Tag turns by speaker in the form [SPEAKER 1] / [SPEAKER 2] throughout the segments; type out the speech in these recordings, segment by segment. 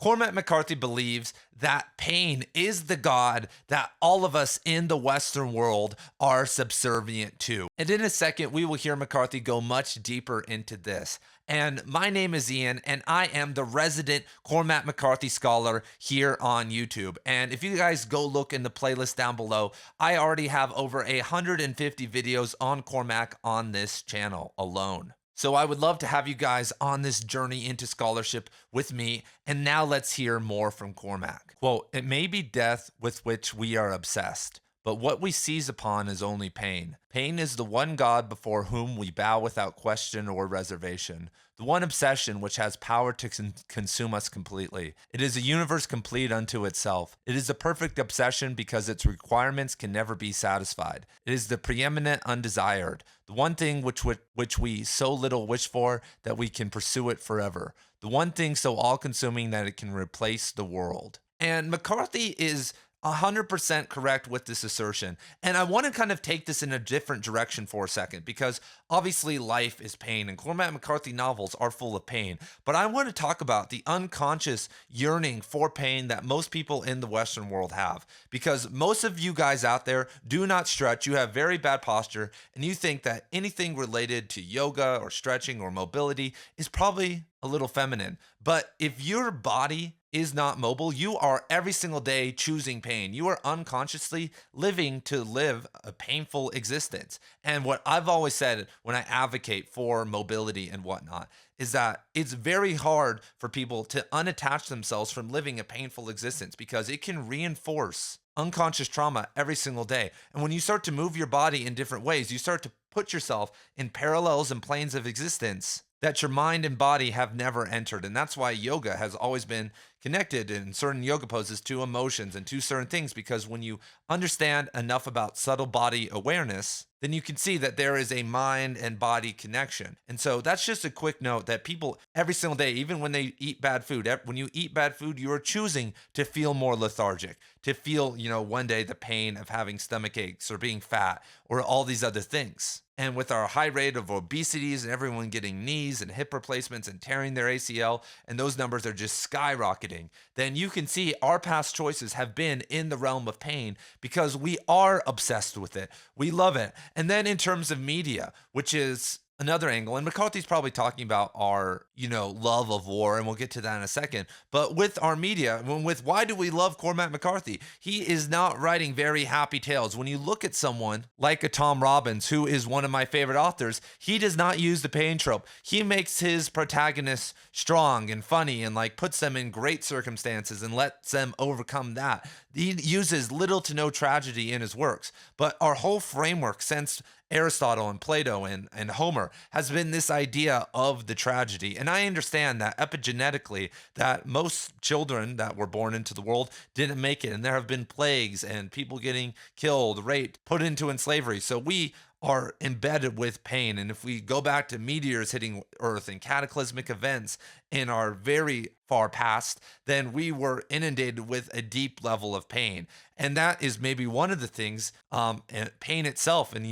[SPEAKER 1] Cormac McCarthy believes that pain is the God that all of us in the Western world are subservient to. And in a second, we will hear McCarthy go much deeper into this. And my name is Ian, and I am the resident Cormac McCarthy scholar here on YouTube. And if you guys go look in the playlist down below, I already have over 150 videos on Cormac on this channel alone. So I would love to have you guys on this journey into scholarship with me. And now let's hear more from Cormac. Quote, "It may be death with which we are obsessed, but what we seize upon is only pain. Pain is the one God before whom we bow without question or reservation, the one obsession which has power to consume us completely. It is a universe complete unto itself. It is a perfect obsession because its requirements can never be satisfied. It is the preeminent undesired, the one thing which we so little wish for that we can pursue it forever, the one thing so all-consuming that it can replace the world." And McCarthy is 100% correct with this assertion. And I want to kind of take this in a different direction for a second, because obviously life is pain and Cormac McCarthy novels are full of pain. But I want to talk about the unconscious yearning for pain that most people in the Western world have, because most of you guys out there do not stretch. You have very bad posture, and you think that anything related to yoga or stretching or mobility is probably a little feminine. But if your body is not mobile, you are every single day choosing pain. You are unconsciously living to live a painful existence. And what I've always said when I advocate for mobility and whatnot is that it's very hard for people to unattach themselves from living a painful existence, because it can reinforce unconscious trauma every single day. And when you start to move your body in different ways, you start to put yourself in parallels and planes of existence that your mind and body have never entered. And that's why yoga has always been connected in certain yoga poses to emotions and to certain things, because when you understand enough about subtle body awareness, then you can see that there is a mind and body connection. And so that's just a quick note that people every single day, even when they eat bad food, when you eat bad food, you are choosing to feel more lethargic, to feel, one day the pain of having stomach aches or being fat or all these other things. And with our high rate of obesities and everyone getting knees and hip replacements and tearing their ACL, and those numbers are just skyrocketing, then you can see our past choices have been in the realm of pain because we are obsessed with it. We love it. And then in terms of media, which is another angle, and McCarthy's probably talking about our, love of war, and we'll get to that in a second. But with our media, with why do we love Cormac McCarthy? He is not writing very happy tales. When you look at someone like a Tom Robbins, who is one of my favorite authors, he does not use the pain trope. He makes his protagonists strong and funny and puts them in great circumstances and lets them overcome that. He uses little to no tragedy in his works. But our whole framework since Aristotle and Plato and Homer has been this idea of the tragedy. And I understand that epigenetically that most children that were born into the world didn't make it. And there have been plagues and people getting killed, raped, put into slavery. So we are embedded with pain. And if we go back to meteors hitting Earth and cataclysmic events in our very far past, then we were inundated with a deep level of pain. And that is maybe one of the things, and pain itself. And,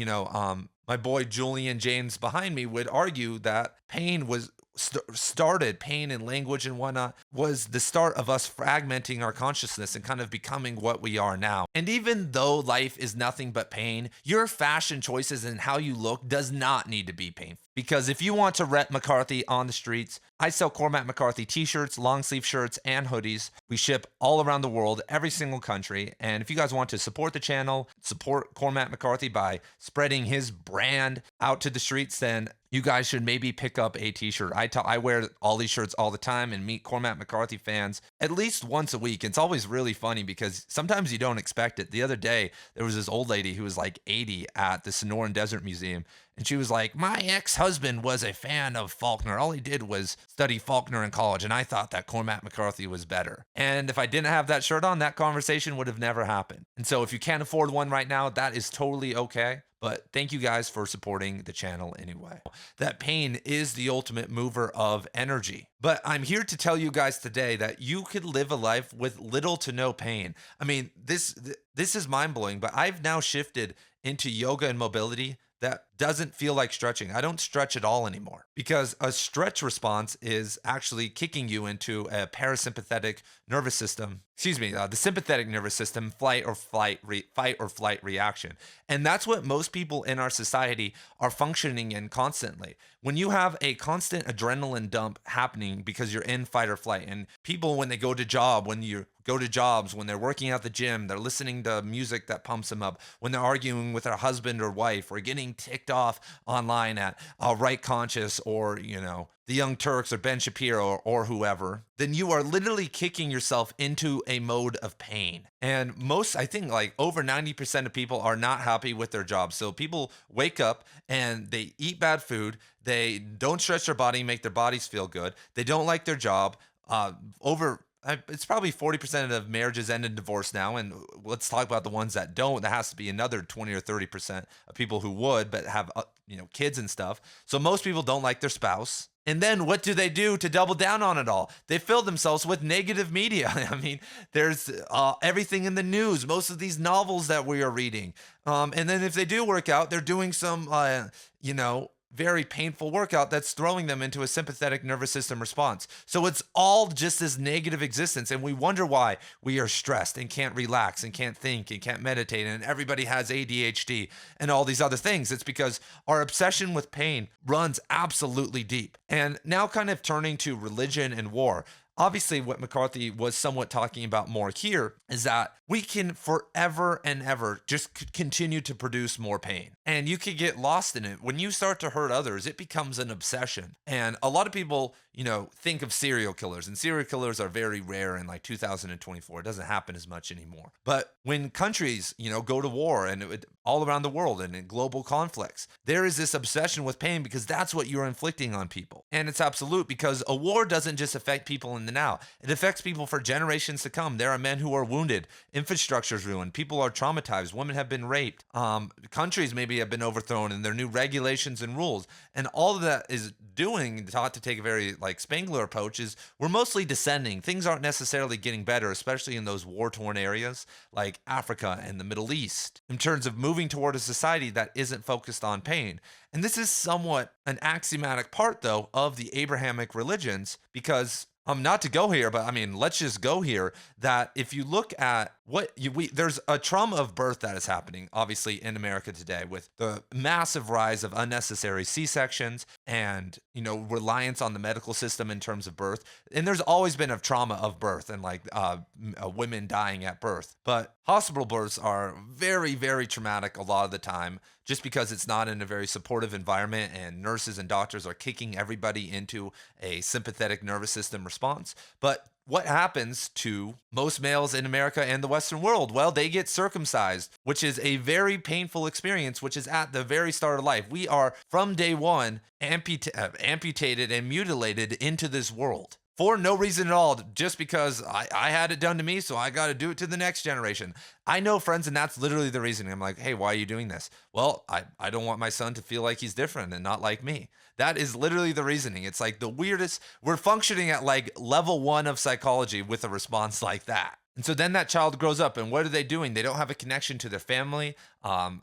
[SPEAKER 1] my boy Julian James behind me would argue that pain was started, pain and language and whatnot, was the start of us fragmenting our consciousness and kind of becoming what we are now. And even though life is nothing but pain, your fashion choices and how you look does not need to be painful. Because if you want to rep McCarthy on the streets, I sell Cormac McCarthy t-shirts, long sleeve shirts, and hoodies. We ship all around the world, every single country. And if you guys want to support the channel, support Cormac McCarthy by spreading his brand out to the streets, then you guys should maybe pick up a t-shirt. I wear all these shirts all the time and meet Cormac McCarthy fans at least once a week. It's always really funny because sometimes you don't expect it. The other day, there was this old lady who was 80 at the Sonoran Desert Museum. And she was like, "My ex-husband was a fan of Faulkner. All he did was study Faulkner in college, and I thought that Cormac McCarthy was better." And if I didn't have that shirt on, that conversation would have never happened. And so if you can't afford one right now, that is totally okay. But thank you guys for supporting the channel anyway. That pain is the ultimate mover of energy. But I'm here to tell you guys today that you could live a life with little to no pain. I mean, this is mind-blowing, but I've now shifted into yoga and mobility that doesn't feel like stretching. I don't stretch at all anymore because a stretch response is actually kicking you into a parasympathetic nervous system. Excuse me, the sympathetic nervous system fight or flight reaction. And that's what most people in our society are functioning in constantly. When you have a constant adrenaline dump happening because you're in fight or flight, and people, when they go to jobs, when they're working out the gym, they're listening to music that pumps them up, when they're arguing with their husband or wife, or getting ticked off online at Right Conscious, or, the Young Turks or Ben Shapiro, or whoever, then you are literally kicking yourself into a mode of pain. And I think like over 90% of people are not happy with their jobs. So people wake up and they eat bad food. They don't stretch their body, make their bodies feel good. They don't like their job. It's probably 40% of marriages end in divorce now. And let's talk about the ones that don't. That has to be another 20 or 30% of people who would, but have, kids and stuff. So most people don't like their spouse. And then what do they do to double down on it all? They fill themselves with negative media. I mean, there's everything in the news, most of these novels that we are reading. And then if they do work out, they're doing some, very painful workout that's throwing them into a sympathetic nervous system response. So it's all just this negative existence. And we wonder why we are stressed and can't relax and can't think and can't meditate. And everybody has ADHD and all these other things. It's because our obsession with pain runs absolutely deep. And now kind of turning to religion and war. Obviously, what McCarthy was somewhat talking about more here is that we can forever and ever just continue to produce more pain. And you could get lost in it. When you start to hurt others, it becomes an obsession. And a lot of people, think of serial killers. And serial killers are very rare in like 2024. It doesn't happen as much anymore. But when countries, go to war and all around the world and in global conflicts, there is this obsession with pain because that's what you're inflicting on people. And it's absolute because a war doesn't just affect people in the now. It affects people for generations to come. There are men who are wounded, infrastructure's ruined, people are traumatized, women have been raped, countries maybe have been overthrown and there are new regulations and rules. And all of that is doing, taught to take a very Spangler approach, is we're mostly descending. Things aren't necessarily getting better, especially in those war-torn areas like Africa and the Middle East, in terms of moving toward a society that isn't focused on pain. And this is somewhat an axiomatic part, though, of the Abrahamic religions, because not to go here, but I mean, let's just go here, that if you look at there's a trauma of birth that is happening, obviously, in America today with the massive rise of unnecessary C-sections and, reliance on the medical system in terms of birth. And there's always been a trauma of birth and women dying at birth. But hospital births are very, very traumatic a lot of the time, just because it's not in a very supportive environment and nurses and doctors are kicking everybody into a sympathetic nervous system response. But what happens to most males in America and the Western world? Well, they get circumcised, which is a very painful experience, which is at the very start of life. We are, from day one, amputated and mutilated into this world. For no reason at all, just because I had it done to me, so I got to do it to the next generation. I know friends, and that's literally the reason. I'm like, hey, why are you doing this? Well, I don't want my son to feel like he's different and not like me. That is literally the reasoning. It's like the weirdest. We're functioning at level 1 of psychology with a response like that. And so then that child grows up, and what are they doing? They don't have a connection to their family.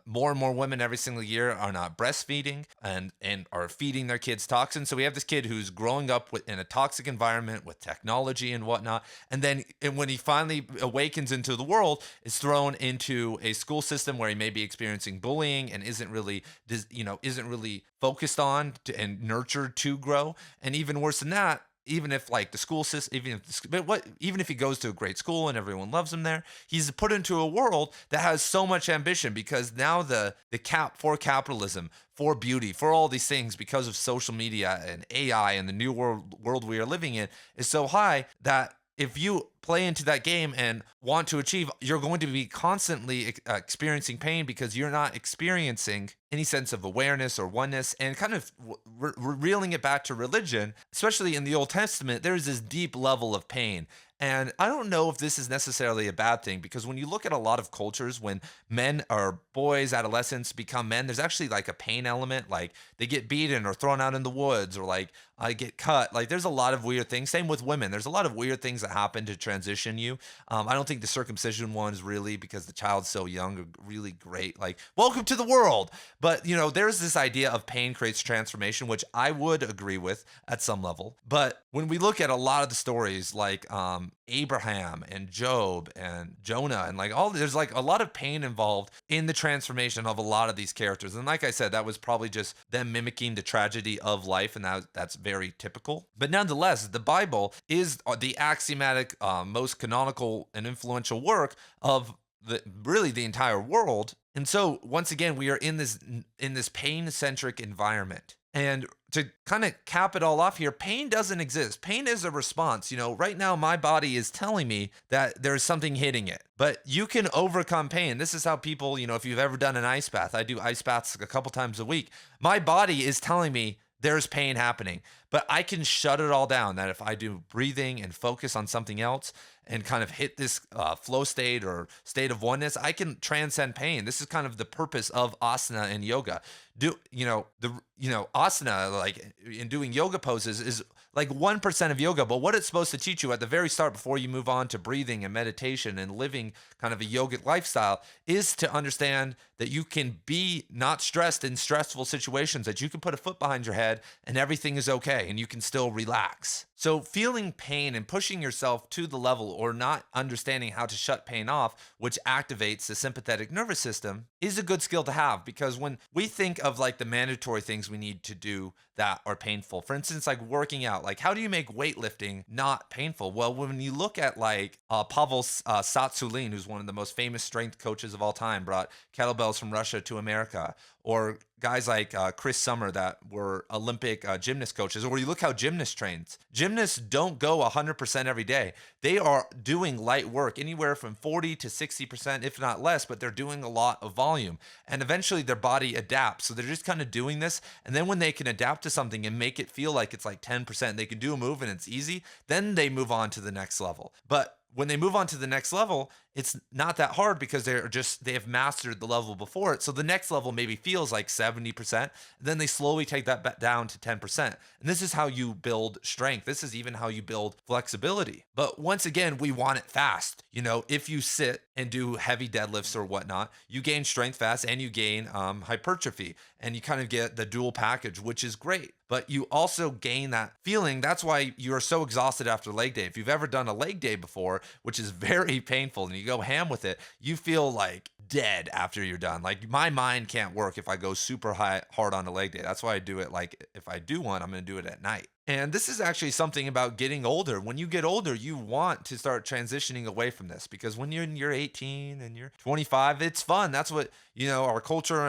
[SPEAKER 1] More and more women every single year are not breastfeeding and are feeding their kids toxins. So we have this kid who's growing up in a toxic environment with technology and whatnot. And when he finally awakens into the world, is thrown into a school system where he may be experiencing bullying and isn't really focused on and nurtured to grow. And even worse than that, even if the school system, even if he goes to a great school and everyone loves him there, he's put into a world that has so much ambition because now the cap for capitalism, for beauty, for all these things, because of social media and AI and the new world we are living in, is so high that if you play into that game and want to achieve, you're going to be constantly experiencing pain because you're not experiencing any sense of awareness or oneness. And kind of reeling it back to religion, especially in the Old Testament, there's this deep level of pain. And I don't know if this is necessarily a bad thing, because when you look at a lot of cultures, when men or boys, adolescents become men, there's actually a pain element, like they get beaten or thrown out in the woods, or I get cut. Like there's a lot of weird things. Same with women. There's a lot of weird things that happen to transition you. I don't think the circumcision one is really, because the child's so young, really great. Like, welcome to the world. But there's this idea of pain creates transformation, which I would agree with at some level. But when we look at a lot of the stories, like Abraham and Job and Jonah, and like there's like a lot of pain involved in the transformation of a lot of these characters. And like I said, that was probably just them mimicking the tragedy of life, and that's very typical. But nonetheless, the Bible is the axiomatic, most canonical and influential work of really the entire world. And so once again, we are in this pain-centric environment. And to kind of cap it all off here, pain doesn't exist. Pain is a response. Right now my body is telling me that there's something hitting it, but you can overcome pain. This is how people, if you've ever done an ice bath, I do ice baths a couple times a week. My body is telling me there's pain happening, but I can shut it all down. That if I do breathing and focus on something else and kind of hit this flow state or state of oneness, I can transcend pain. This is kind of the purpose of asana and yoga. Asana, like in doing yoga poses, is like 1% of yoga, but what it's supposed to teach you at the very start before you move on to breathing and meditation and living kind of a yogic lifestyle is to understand that you can be not stressed in stressful situations, that you can put a foot behind your head and everything is okay and you can still relax. So feeling pain and pushing yourself to the level, or not understanding how to shut pain off, which activates the sympathetic nervous system, is a good skill to have. Because when we think of like the mandatory things we need to do that are painful, for instance, like working out, like how do you make weightlifting not painful? Well, when you look at like Pavel Tsatsouline, who's one of the most famous strength coaches of all time, brought kettlebells from Russia to America, or guys like Chris Summer that were Olympic gymnast coaches, or you look how gymnasts trains. Gymnasts don't go 100% every day. They are doing light work, anywhere from 40 to 60%, if not less, but they're doing a lot of volume. And eventually their body adapts. So they're just kind of doing this. And then when they can adapt to something and make it feel like it's like 10%, they can do a move and it's easy, then they move on to the next level. But when they move on to the next level, it's not that hard because they have mastered the level before it. So the next level maybe feels like 70%. Then they slowly take that down to 10%. And this is how you build strength. This is even how you build flexibility. But once again, we want it fast. If you sit and do heavy deadlifts or whatnot, you gain strength fast and you gain hypertrophy, and you kind of get the dual package, which is great. But you also gain that feeling. That's why you are so exhausted after leg day. If you've ever done a leg day before, which is very painful, and you go ham with it, you feel like dead after you're done. Like my mind can't work if I go super hard on a leg day. That's why I do it. Like if I do one, I'm going to do it at night. And this is actually something about getting older. When you get older, you want to start transitioning away from this, because when you're 18 and you're 25, it's fun. That's what, our culture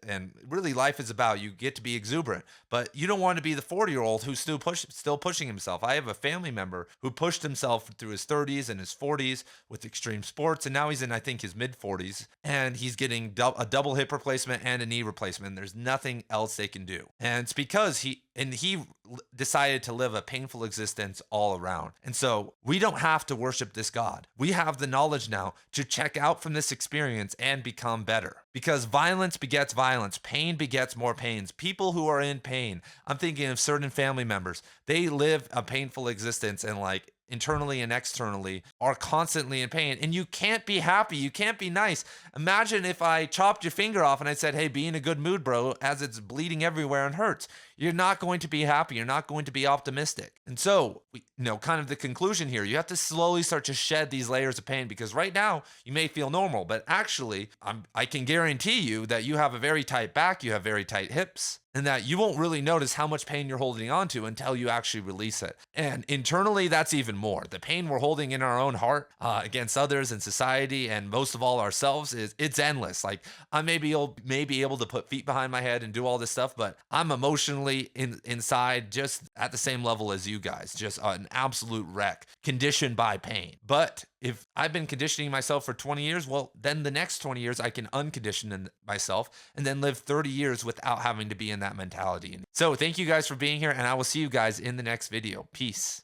[SPEAKER 1] and really life is about. You get to be exuberant, but you don't want to be the 40-year-old who's still pushing himself. I have a family member who pushed himself through his 30s and his 40s with extreme sports, and now he's in, I think, his mid 40s, and he's getting a double hip replacement and a knee replacement. There's nothing else they can do. And it's because he decided to live a painful existence all around. And so we don't have to worship this God. We have the knowledge now to check out from this experience and become better. Because violence begets violence. Pain begets more pains. People who are in pain, I'm thinking of certain family members, they live a painful existence, and like internally and externally are constantly in pain. And you can't be happy. You can't be nice. Imagine if I chopped your finger off and I said, hey, be in a good mood, bro, as it's bleeding everywhere and hurts. You're not going to be happy. You're not going to be optimistic. And so, kind of the conclusion here, you have to slowly start to shed these layers of pain, because right now you may feel normal, but actually I can guarantee you that you have a very tight back, you have very tight hips, and that you won't really notice how much pain you're holding on to until you actually release it. And internally, that's even more. The pain we're holding in our own heart against others and society, and most of all ourselves, it's endless. Like I may be able to put feet behind my head and do all this stuff, but I'm emotionally inside just at the same level as you guys, just an absolute wreck, conditioned by pain. But if I've been conditioning myself for 20 years, well, then the next 20 years I can uncondition myself and then live 30 years without having to be in that mentality. So thank you guys for being here, and I will see you guys in the next video. Peace.